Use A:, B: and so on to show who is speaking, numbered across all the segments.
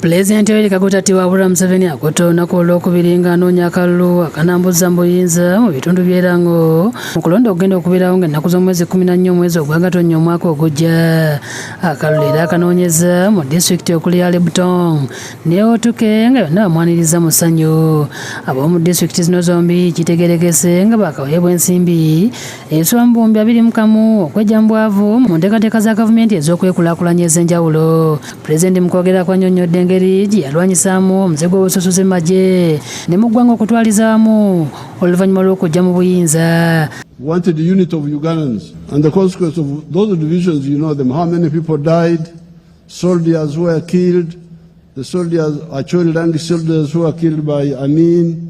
A: Pulezidenti Agabuutikidde Museveni akotta olunaku olwokubiri ng'anoonya akalulu akanambuza mu buyinza mu bitundu by'Erango mu kulonda okugenda okubeerawo ng'ennaku z'omwezi 14 omwezi ogwa Gatonnya omwaka ogujja. Akalulu era akanoonyeza mu disitulikiti okuli Alebtong ne Otuke nga yonna bamwaniriza mu ssanyu. Ab'omu disitulikiti zino zombi kitegeerekese nga baakaweebwa ensimbi ezisula mu bihumbi 21 okweggya mu bwavu mu nteekateeka za gavumenti ez'okwekulaakulanya ez'enjawulo. Pulezidenti mu kwogera kwannyonnyodde engeri gye yalwanyisaamu omuze gw'obususuzi mu magye ne mu ggwanga okutwaliza wamu oluvannyuma lw'okujja mu buyinza.
B: Wanted the unit of Ugandans, and the consequence of those divisions, you know them, how many people died, soldiers who were killed, the soldiers, actually Rangi soldiers who were killed by Amin,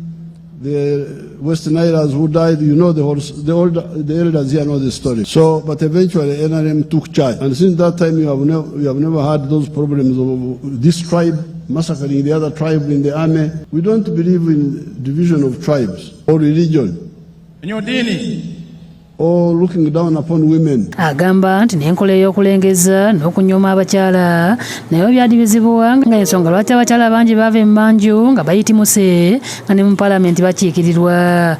B: the Western Islanders who died, you know the elders here know the story. So, but eventually NRM took charge. And since that time you have never had those problems of this tribe massacring the other tribe in the army. We don't believe in division of tribes or religion. Or looking down upon women.
A: Agamba nti n'enkola ey'okulengeza n'okunyooma abakyala nayo byadibizibwa ng'ensonga lwaki abakyala bangi baava emmanju nga bayitimuse nga ne mu paalamenti bakiikirirwa.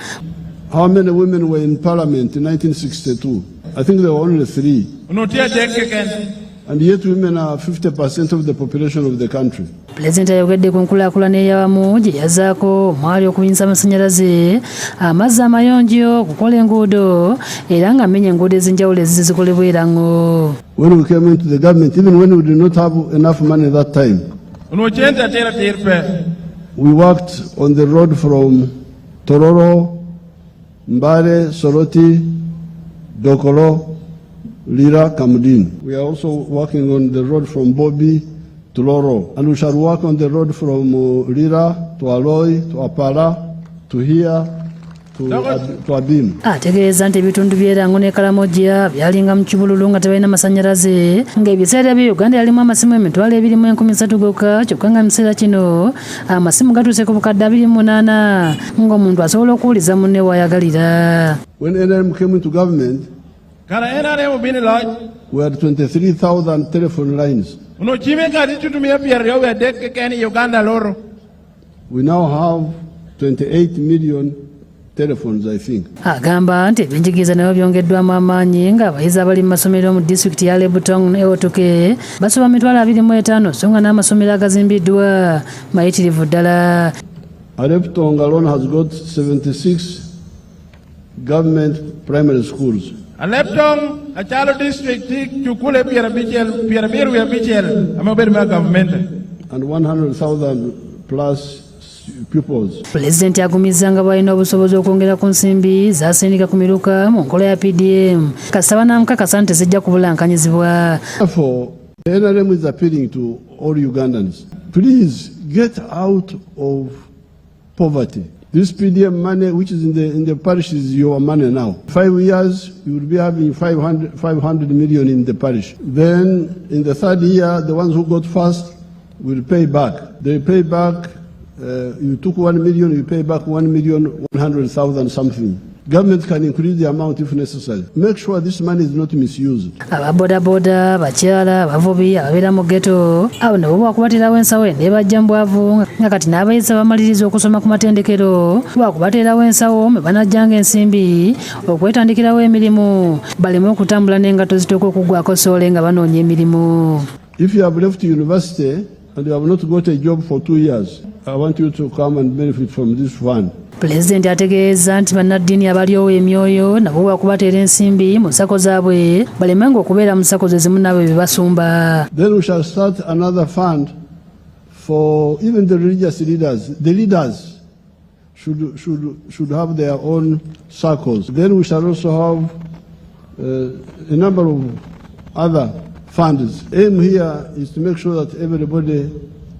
B: How many women were in parliament in 1962? I think there were only 3. And yet women are 50% of the population of the country.
A: Pulezidenti ayogedde ku nkulaakulana ey'awamu gye yazzaako omwali okuyinza amasannyalaze, amazzi amayonjo, okukola enguudo era ng'amenya enguudo ez'enjawulo ezizikolebwa Erango.
B: When we came into the government, even when we did not have enough money at that time, we worked on the road from Tororo, Mbare, Soroti, Dokolo, Lira, Kamudin. We are also working on the road from Bobi to Loro, and we shall work on the road from Lira to Aloy to Apara to here to Abim.
A: Ategeeza nti ebitundu by'Erango ne Kalamoja byalinga mu kibululu nga tebalina masannyalaze ng'ebiseera bye Uganda yalimu amasimu emitwalo 23 gokka kyokka nga mu kiseera kino amasimu gatuuse ku bukadde 28 ng'omuntu asobola okuwuliza munne w'ayagalira.
B: When NRM came into government, we had 23,000 telephone lines. We now have 28 million telephones, I think.
A: Agamba nti ebyenjigiriza nabyo byongeddwamu amaanyi ng'abayizi abali mu masomero mu disitulikiti ya Alebtong ne Otuke basoba mitwalo 25 so nga n'amasomero agazimbiddwa mayitirivu ddala.
B: Alebtong alone has got 76 government primary schools.
C: Alebtong a child district chukule piera bichel amaberi government
B: and 100,000 plus pupils.
A: Pulezidenti agumizza nga balina obusobozi okwongera ku nsimbi zaasindika ku miruka mu nkola ya PDM kasaba n'amukakasa nti zijja kubulankanyizibwa.
B: Therefore, the NRM is appealing to all Ugandans, please get out of poverty. This PDM money, which is in the parish, is your money now. 5 years, you will be having 500 million in the parish. Then, in the third year, the ones who got first will pay back. They pay back. You took 1 million, you pay back 1,100,000 something. Government can increase the amount if necessary. Make sure this money is not misused.
A: Ababodaboda, bakyala, abavubi, ababeera mu ghetto abo nabo bwakubateerawo ensawo ne bajja mu bwavu nga kati n'abayizi bamaliriza okusoma ku matendekero bwakubateerawo ensawo me banajjanga ensimbi okwetandikirawo emirimu baleme okutambula n'engatto zituuka okuggwako soole nga banoonya emirimu.
B: If you have left university and you have not got a job for 2 years, I want you to come and benefit from this fund.
A: Pulezidenti ategeeza nti bannaddiini abaliowo emyoyo nabo bwakubateera ensimbi mu nsako zaabwe balemenga okubeera mu nsako ze zimu nabo bebasumba.
B: Then we shall start another fund for even the religious leaders. The leaders should have their own circles. Then we shall also have a number of other funds. Aim here is to make sure that everybody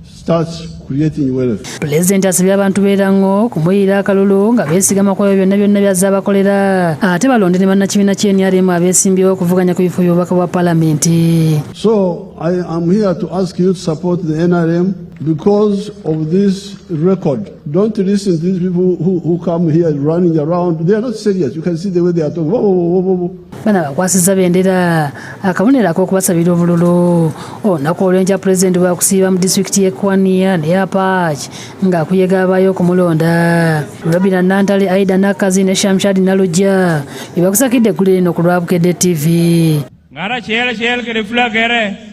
B: starts creating wealth.
A: Pulezidenti asabye abantu b'Erango kumuyira akalulu nga beesigama ku byonna by'azze abakolera ate balonde ne bannakibiina ky'NRM abeesimbyewo okuvuganya ku bifo by'obubaka bwa paalamenti.
B: So I am here to ask you to support the NRM because of this record. Don't listen to these people who come here running around. They are not serious. You can see the way they are talking.
A: Bana bakwasiza bendera akabonero ak'okubasabira obululu olunaku olw'enkya pulezidenti bwakusiiba mu disitulikiti y'e Kwania ne Apache ng'akuyega abaayo okumulonda. Robina Nantale, Aida Nakazi ne Shamshadi Nalujja bebakusakidde kuli lino ku lwa Bukedde TV.
C: Ngara chele kere fula kere